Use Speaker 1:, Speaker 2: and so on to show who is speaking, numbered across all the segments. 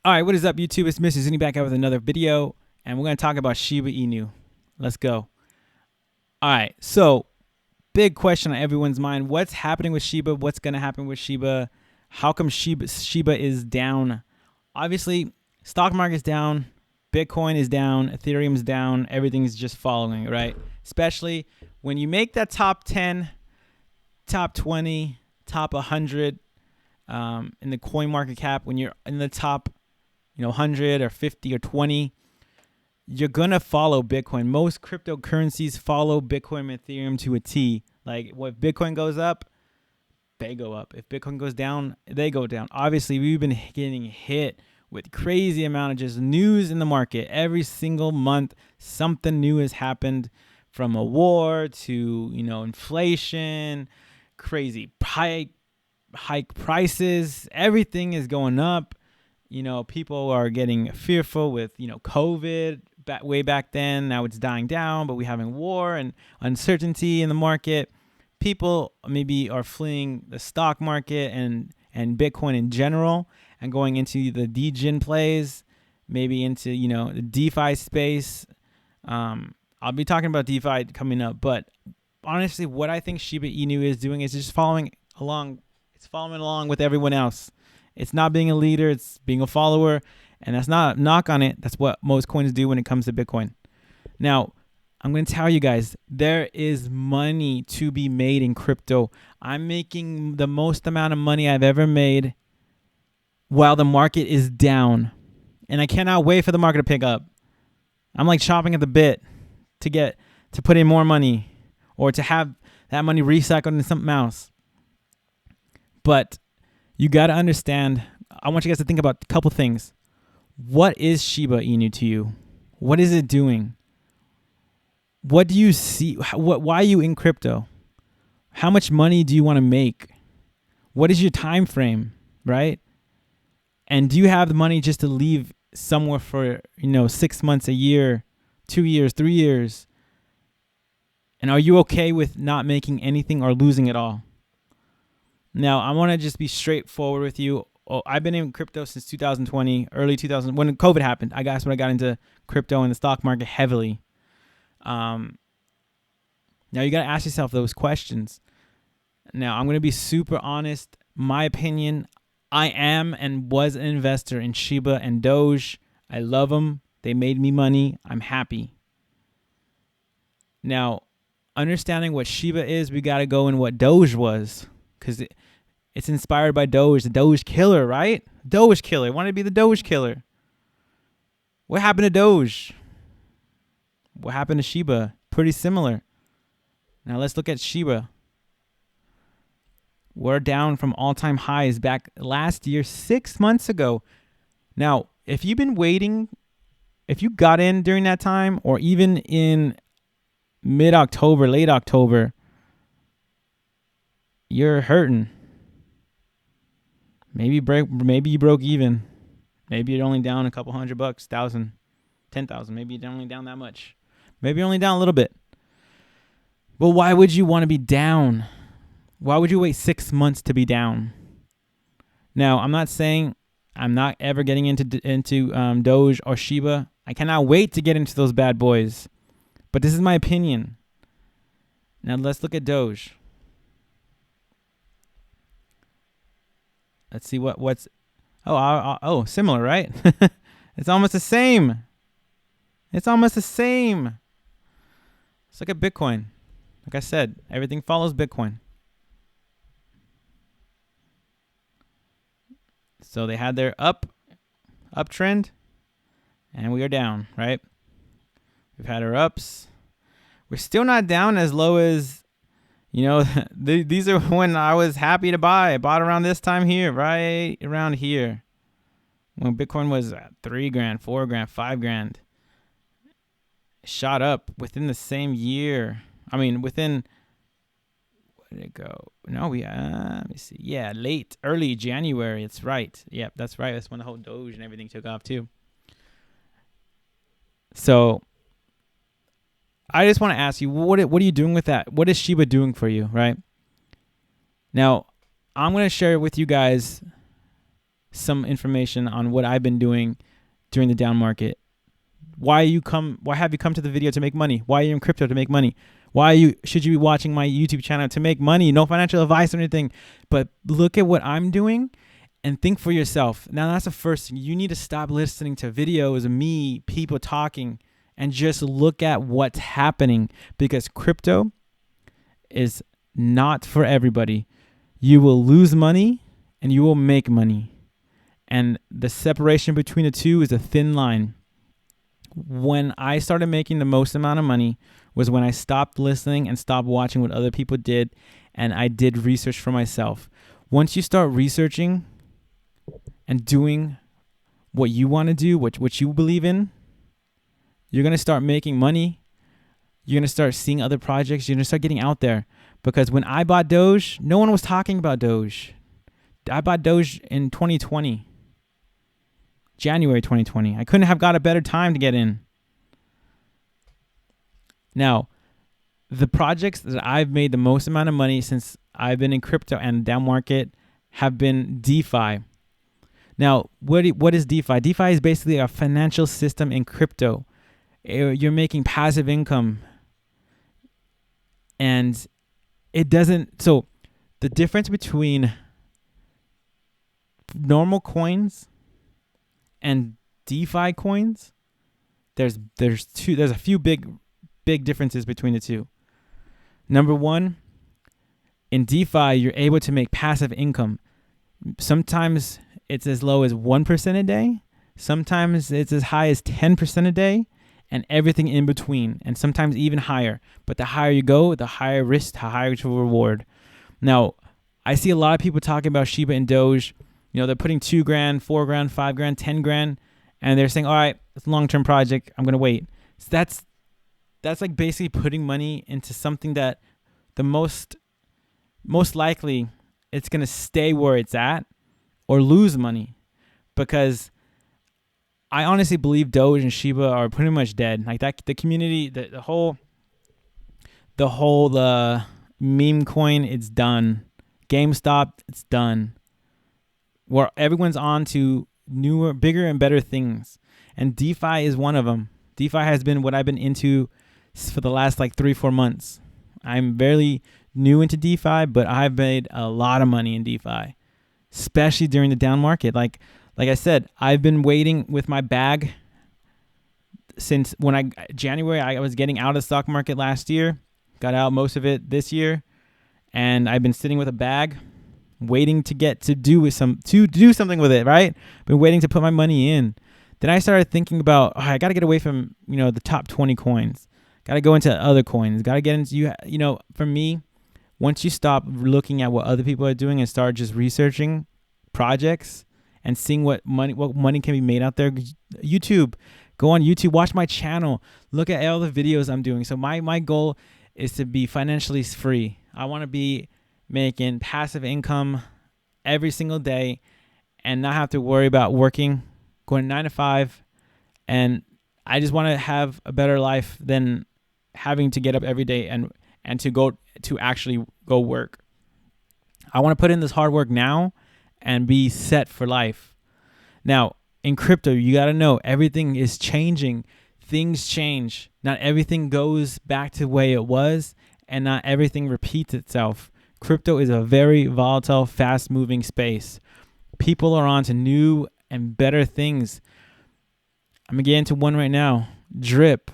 Speaker 1: All right, what is up, YouTube? It's Mr. Zuni back out with another video, and we're going to talk about Shiba Inu. Let's go. All right, so big question on everyone's mind. What's happening with Shiba? What's going to happen with Shiba? How come Shiba is down? Obviously, stock market's down, Bitcoin is down, Ethereum's down, everything's just following, right? Especially when you make that top 10, top 20, top 100 in the coin market cap, when you're in the top 100 or 50 or 20, you're going to follow Bitcoin. Most cryptocurrencies follow Bitcoin and Ethereum to a T. Like, if Bitcoin goes up, they go up. If Bitcoin goes down, they go down. Obviously, we've been getting hit with crazy amount of just news in the market. Every single month, something new has happened, from a war to, inflation, crazy hike prices. Everything is going up. People are getting fearful with, COVID way back then. Now it's dying down, but we're having war and uncertainty in the market. People maybe are fleeing the stock market and Bitcoin in general and going into the degen plays, maybe into, the DeFi space. I'll be talking about DeFi coming up, but honestly, what I think Shiba Inu is doing is just following along. It's following along with everyone else. It's not being a leader, it's being a follower, and that's not a knock on it. That's what most coins do when it comes to Bitcoin. Now, I'm going to tell you guys, there is money to be made in crypto. I'm making the most amount of money I've ever made while the market is down, and I cannot wait for the market to pick up. I'm like chopping at the bit to put in more money or to have that money recycled into something else. But you got to understand, I want you guys to think about a couple things. What is Shiba Inu to you? What is it doing? What do you see? Why are you in crypto? How much money do you want to make? What is your time frame, right? And do you have the money just to leave somewhere for, 6 months, a year, 2 years, 3 years? And are you okay with not making anything or losing it all? Now, I want to just be straightforward with you. I've been in crypto since 2020, early 2000, when COVID happened. That's when I got into crypto and the stock market heavily. Now, you got to ask yourself those questions. Now, I'm going to be super honest. My opinion, I am and was an investor in Shiba and Doge. I love them. They made me money. I'm happy. Now, understanding what Shiba is, we got to go in what Doge was. Because it's inspired by Doge, the Doge killer, right? Doge killer. Wanted to be the Doge killer. What happened to Doge? What happened to Shiba? Pretty similar. Now let's look at Shiba. We're down from all-time highs back last year, 6 months ago. Now, if you've been waiting, if you got in during that time, or even in mid-October, late October, you're hurting. Maybe you broke even. Maybe you're only down a couple $100, 1,000, 10,000. Maybe you're only down that much. Maybe you're only down a little bit. But why would you want to be down? Why would you wait 6 months to be down? Now, I'm not saying I'm not ever getting into Doge or Shiba. I cannot wait to get into those bad boys. But this is my opinion. Now let's look at Doge. Let's see what's. Similar, right? It's almost the same. Let's look at Bitcoin. Like I said, everything follows Bitcoin. So they had their uptrend, and we are down, right? We've had our ups. We're still not down as low as. These are when I was happy to buy. I bought around this time here, right around here, when Bitcoin was at $3,000, $4,000, $5,000. It shot up within the same year. I mean, within, where did it go? No, let me see. Yeah, early January. It's right. Yep, that's right. That's when the whole Doge and everything took off too. So I just want to ask you, what are you doing with that? What is Shiba doing for you, right? Now, I'm going to share with you guys some information on what I've been doing during the down market. Why have you come to the video to make money? Why are you in crypto to make money? Should you be watching my YouTube channel to make money? No financial advice or anything, but look at what I'm doing and think for yourself. Now that's the first thing. You need to stop listening to videos of me, people talking, and just look at what's happening, because crypto is not for everybody. You will lose money and you will make money. And the separation between the two is a thin line. When I started making the most amount of money was when I stopped listening and stopped watching what other people did, and I did research for myself. Once you start researching and doing what you want to do, what you believe in, you're going to start making money. You're going to start seeing other projects. You're going to start getting out there. Because when I bought Doge, no one was talking about Doge. I bought Doge in 2020. January 2020. I couldn't have got a better time to get in. Now, the projects that I've made the most amount of money since I've been in crypto and down market have been DeFi. Now, what is DeFi? DeFi is basically a financial system in crypto. You're making passive income. And so the difference between normal coins and DeFi coins, there's a few big differences between the two. Number one, in DeFi, you're able to make passive income. Sometimes it's as low as 1% a day. Sometimes it's as high as 10% a day, and everything in between, and sometimes even higher. But the higher you go, the higher risk, the higher reward. Now, I see a lot of people talking about Shiba and Doge. They're putting $2,000, $4,000, $5,000, $10,000, and they're saying, all right, it's a long-term project, I'm going to wait. So that's like basically putting money into something that the most likely it's going to stay where it's at or lose money, because I honestly believe Doge and Shiba are pretty much dead. Like that, the community, the whole meme coin, it's done. GameStop, it's done. Where everyone's on to newer, bigger, and better things. And DeFi is one of them. DeFi has been what I've been into for the last 3-4 months. I'm barely new into DeFi, but I've made a lot of money in DeFi, especially during the down market. Like I said, I've been waiting with my bag since January. I was getting out of the stock market last year, got out most of it this year, and I've been sitting with a bag, waiting to do something with it, right? Been waiting to put my money in. Then I started thinking about, I got to get away from, the top 20 coins. Got to go into other coins. Got to get into, for me, once you stop looking at what other people are doing and start just researching projects and seeing what money can be made out there, go on YouTube, watch my channel, look at all the videos I'm doing. So my goal is to be financially free. I want to be making passive income every single day and not have to worry about going 9 to 5. And I just want to have a better life than having to get up every day and to actually go work. I want to put in this hard work now and be set for life. Now, in crypto, you got to know everything is changing. Things change. Not everything goes back to the way it was, and not everything repeats itself. Crypto is a very volatile, fast-moving space. People are on to new and better things. I'm going to get into one right now. Drip.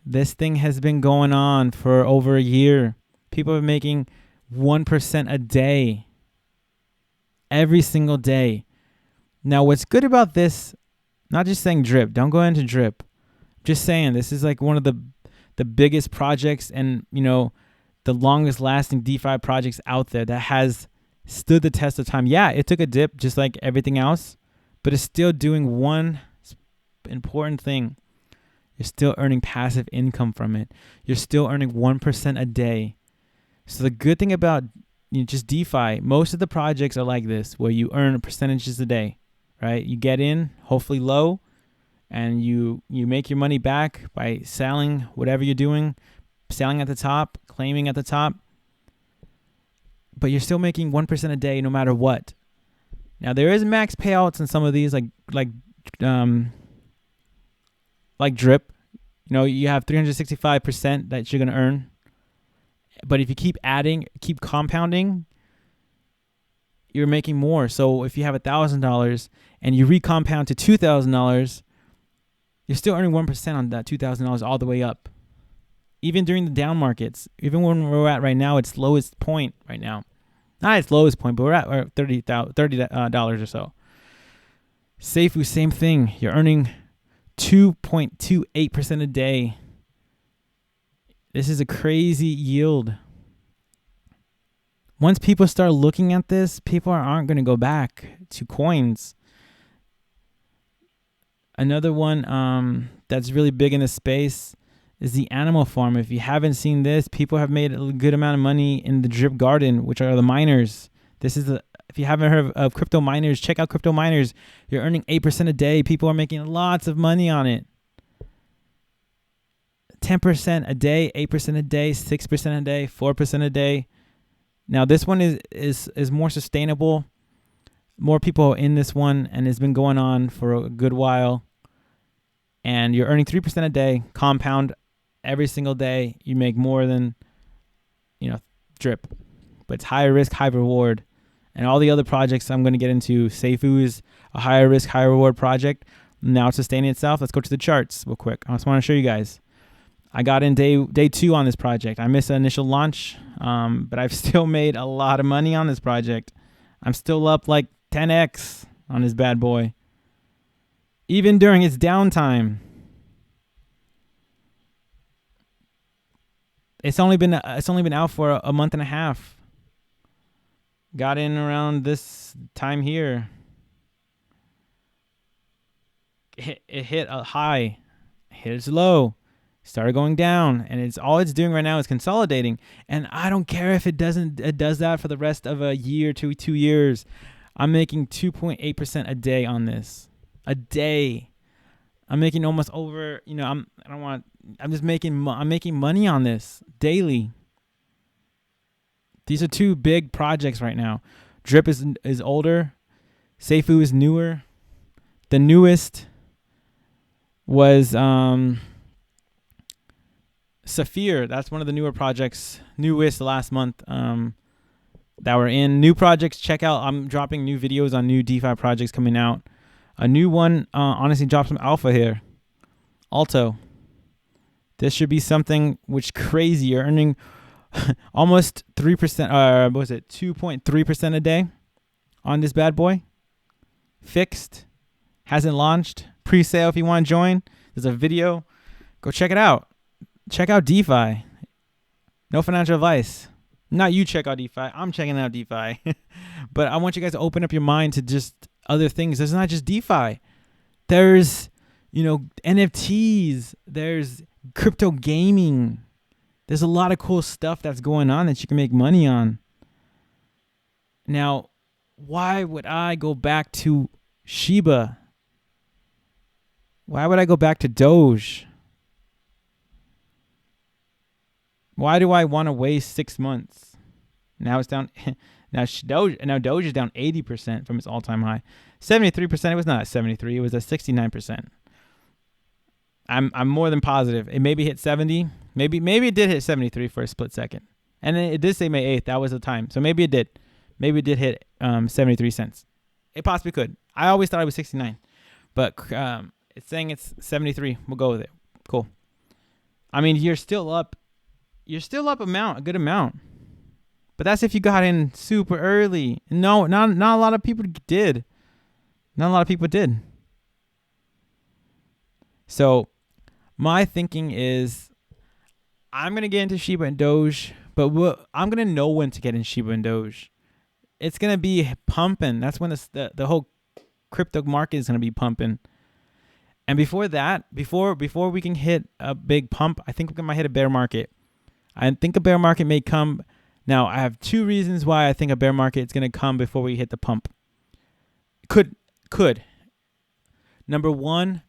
Speaker 1: This thing has been going on for over a year. People are making 1% a day. Every single day. Now, what's good about this, not just saying drip. Don't go into drip. Just saying this is one of the biggest projects and, the longest lasting DeFi projects out there that has stood the test of time. Yeah, it took a dip just like everything else, but it's still doing one important thing. You're still earning passive income from it. You're still earning 1% a day. So the good thing about just DeFi, most of the projects are like this, where you earn percentages a day, right? You get in, hopefully low, and you make your money back by selling whatever you're doing, selling at the top, claiming at the top. But you're still making 1% a day no matter what. Now there is max payouts in some of these, like drip. You know, you have 365% that you're gonna earn. But if you keep adding, keep compounding, you're making more. So if you have $1,000 and you recompound to $2,000, you're still earning 1% on that $2,000 all the way up. Even during the down markets, even when we're at right now, its lowest point right now. Not its lowest point, but we're at $30 or so. Safuu, same thing. You're earning 2.28% a day. This is a crazy yield. Once people start looking at this, people aren't going to go back to coins. Another one that's really big in the space is the animal farm. If you haven't seen this, people have made a good amount of money in the drip garden, which are the miners. This is if you haven't heard of crypto miners, check out crypto miners. You're earning 8% a day. People are making lots of money on it. 10% a day, 8% a day, 6% a day, 4% a day. Now this one is more sustainable. More people are in this one, and it's been going on for a good while. And you're earning 3% a day, compound every single day. You make more than, drip. But it's higher risk, high reward. And all the other projects I'm going to get into, Safuu is a higher risk, high reward project. Now it's sustaining itself. Let's go to the charts real quick. I just want to show you guys. I got in day 2 on this project. I missed the initial launch, but I've still made a lot of money on this project. I'm still up like 10x on this bad boy, even during its downtime. It's only been out for a month and a half. Got in around this time here. It hit a high, hit its low, started going down, and it's doing right now is consolidating. And I don't care if it does that for the rest of a year to 2 years. I'm making 2.8% a day on this. A day. I'm making almost over, I'm making money on this daily. These are 2 big projects right now. Drip is older. Safuu is newer. The newest was Safuu. That's one of the newer projects, newest last month that we're in. New projects, check out. I'm dropping new videos on new DeFi projects coming out. A new one, honestly, dropped some alpha here. Alto. This should be something which crazy. You're earning almost 3%, what was it, 2.3% a day on this bad boy. Fixed. Hasn't launched. Pre-sale if you want to join. There's a video. Go check it out. Check out DeFi. No financial advice. Not you check out DeFi. I'm checking out DeFi. But I want you guys to open up your mind to just other things. There's not just DeFi. There's, NFTs. There's crypto gaming. There's a lot of cool stuff that's going on that you can make money on. Now, why would I go back to Shiba? Why would I go back to Doge? Why do I want to waste 6 months? Now it's down. Now Doge is down 80% from its all-time high. 73%. It was not at 73. It was at 69%. I'm more than positive. It maybe hit 70. Maybe it did hit 73 for a split second. And it did say May 8th. That was the time. So maybe it did. Maybe it did hit 73 cents. It possibly could. I always thought it was 69. But it's saying it's 73. We'll go with it. Cool. I mean, you're still up. You're still up a good amount. But that's if you got in super early. No, not a lot of people did. Not a lot of people did. So my thinking is I'm going to get into Shiba and Doge, but I'm going to know when to get in Shiba and Doge. It's going to be pumping. That's when the whole crypto market is going to be pumping. And before that, before we can hit a big pump, I think we might hit a bear market. I think a bear market may come. Now, I have 2 reasons why I think a bear market is going to come before we hit the pump. Could. Number 1,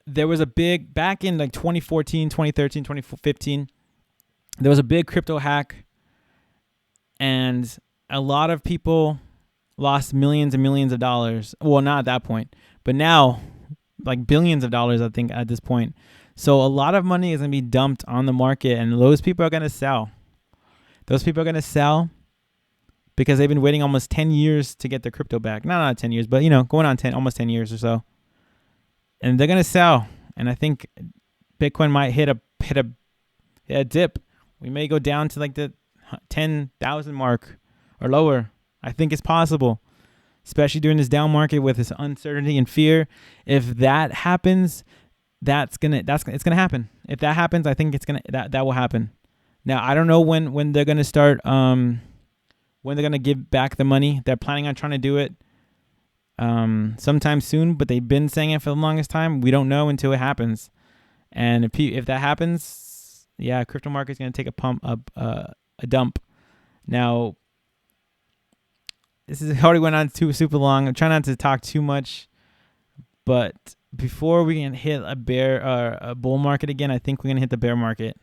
Speaker 1: there was a big, back in like 2014, 2013, 2015, there was a big crypto hack. And a lot of people lost millions and millions of dollars. Well, not at that point, but now like billions of dollars, I think, at this point. So a lot of money is going to be dumped on the market, and those people are going to sell. Those people are going to sell because they've been waiting almost 10 years to get their crypto back. Not 10 years, but, going on almost 10 years or so. And they're going to sell. And I think Bitcoin might hit a dip. We may go down to like the 10,000 mark or lower. I think it's possible, especially during this down market with this uncertainty and fear. If that happens, it's gonna happen. If that happens, I think that will happen. Now, I don't know when they're gonna start, when they're gonna give back the money. They're planning on trying to do it sometime soon, but they've been saying it for the longest time. We don't know until it happens. And if that happens, yeah, crypto market's gonna take a dump. Now, this is already went on super long. I'm trying not to talk too much, but before we can hit a bull market again, I think we're gonna hit the bear market.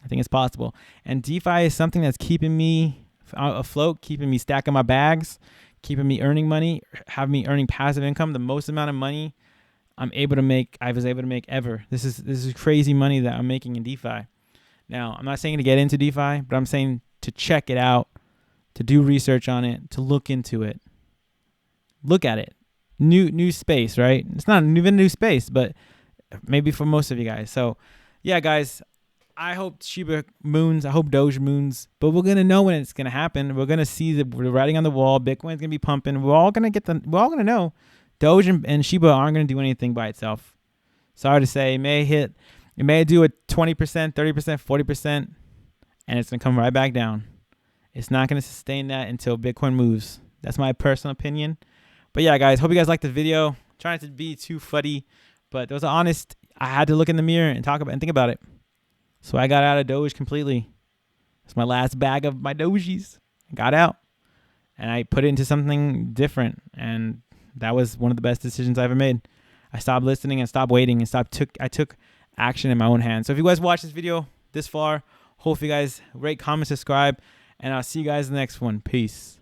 Speaker 1: I think it's possible. And DeFi is something that's keeping me afloat, keeping me stacking my bags, keeping me earning money, having me earning passive income. The most amount of money I was able to make ever. This is crazy money that I'm making in DeFi. Now, I'm not saying to get into DeFi, but I'm saying to check it out, to do research on it, to look into it. Look at it. New space, right? It's not even a new space, but maybe for most of you guys. So, yeah, guys, I hope Shiba moons. I hope Doge moons. But we're gonna know when it's gonna happen. We're gonna see the writing on the wall. Bitcoin's gonna be pumping. We're all gonna know. Doge and Shiba aren't gonna do anything by itself. Sorry to say, it may do a 20%, 30%, 40%, and it's gonna come right back down. It's not gonna sustain that until Bitcoin moves. That's my personal opinion. But yeah, guys, hope you guys liked the video. Trying not to be too fuddy, but it was honest. I had to look in the mirror and talk about and think about it. So I got out of Doge completely. It's my last bag of my Dogies. I got out and I put it into something different. And that was one of the best decisions I ever made. I stopped listening and stopped waiting and I took action in my own hands. So if you guys watched this video this far, hope you guys rate, comment, subscribe, and I'll see you guys in the next one. Peace.